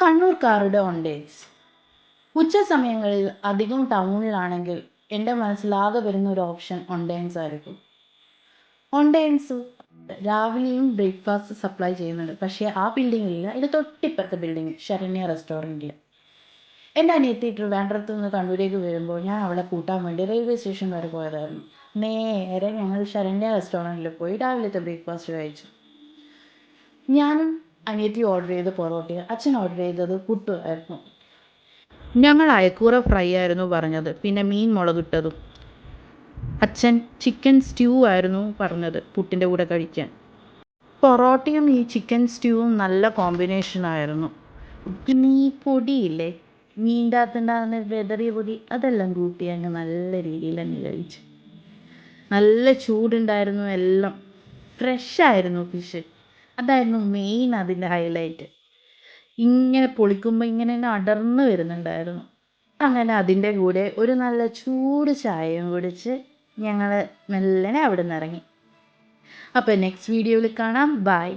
കണ്ണൂർക്കാരുടെ ഓൺഡേയ്സ്. ഉച്ച സമയങ്ങളിൽ അധികം ടൗണിലാണെങ്കിൽ എൻ്റെ മനസ്സിലാകെ വരുന്ന ഒരു ഓപ്ഷൻ ഓൺഡേയ്സ് ആയിരിക്കും. ഓൺഡേയ്സ് രാവിലെയും ബ്രേക്ക്ഫാസ്റ്റ് സപ്ലൈ ചെയ്യുന്നുണ്ട്. പക്ഷേ ആ ബിൽഡിങ്ങിലില്ല, അതിൻ്റെ തൊട്ടിപ്പുറത്തെ ബിൽഡിങ് ശരണ്യ റെസ്റ്റോറൻറ്റിൽ. എൻ്റെ അനിയത്തി ട്രിവാൻഡ്രത്ത് നിന്ന് കണ്ണൂരേക്ക് വരുമ്പോൾ ഞാൻ അവളെ കൂട്ടാൻ വേണ്ടി റെയിൽവേ സ്റ്റേഷൻ വരെ പോയതായിരുന്നു. നേരെ ഞങ്ങൾ ശരണ്യ റെസ്റ്റോറൻറ്റിൽ പോയി രാവിലത്തെ ബ്രേക്ക്ഫാസ്റ്റ് കഴിച്ചു. ഞാനും അനിയത്തി ഓർഡർ ചെയ്ത് പൊറോട്ടയും അച്ഛൻ ഓർഡർ ചെയ്തത് പുട്ടുമായിരുന്നു. ഞങ്ങൾ അയക്കൂറ ഫ്രൈ ആയിരുന്നു പറഞ്ഞത്, പിന്നെ മീൻ മുളകിട്ടതും. അച്ഛൻ ചിക്കൻ സ്റ്റ്യൂ ആയിരുന്നു പറഞ്ഞത് പുട്ടിൻ്റെ കൂടെ കഴിക്കാൻ. പൊറോട്ടയും ഈ ചിക്കൻ സ്റ്റ്യൂവും നല്ല കോമ്പിനേഷനായിരുന്നു. പിന്നെ ഈ പൊടിയില്ലേ, മീൻ്റെ അകത്തുണ്ടാകുന്ന വെതറിയ പൊടി, അതെല്ലാം കൂട്ടി അങ്ങ് നല്ല രീതിയിൽ തന്നെ കഴിച്ചു. നല്ല ചൂടുണ്ടായിരുന്നു, എല്ലാം ഫ്രഷായിരുന്നു ഫിഷ്. അതായിരുന്നു മെയിൻ അതിൻ്റെ ഹൈലൈറ്റ്. ഇങ്ങനെ പൊളിക്കുമ്പോൾ ഇങ്ങനെ തന്നെ അടർന്ന് വരുന്നുണ്ടായിരുന്നു. അങ്ങനെ അതിൻ്റെ കൂടെ ഒരു നല്ല ചൂട് ചായയും കുടിച്ച് ഞങ്ങൾ മെല്ലനെ അവിടെ നിന്ന് ഇറങ്ങി. അപ്പോൾ നെക്സ്റ്റ് വീഡിയോയിൽ കാണാം. ബൈ.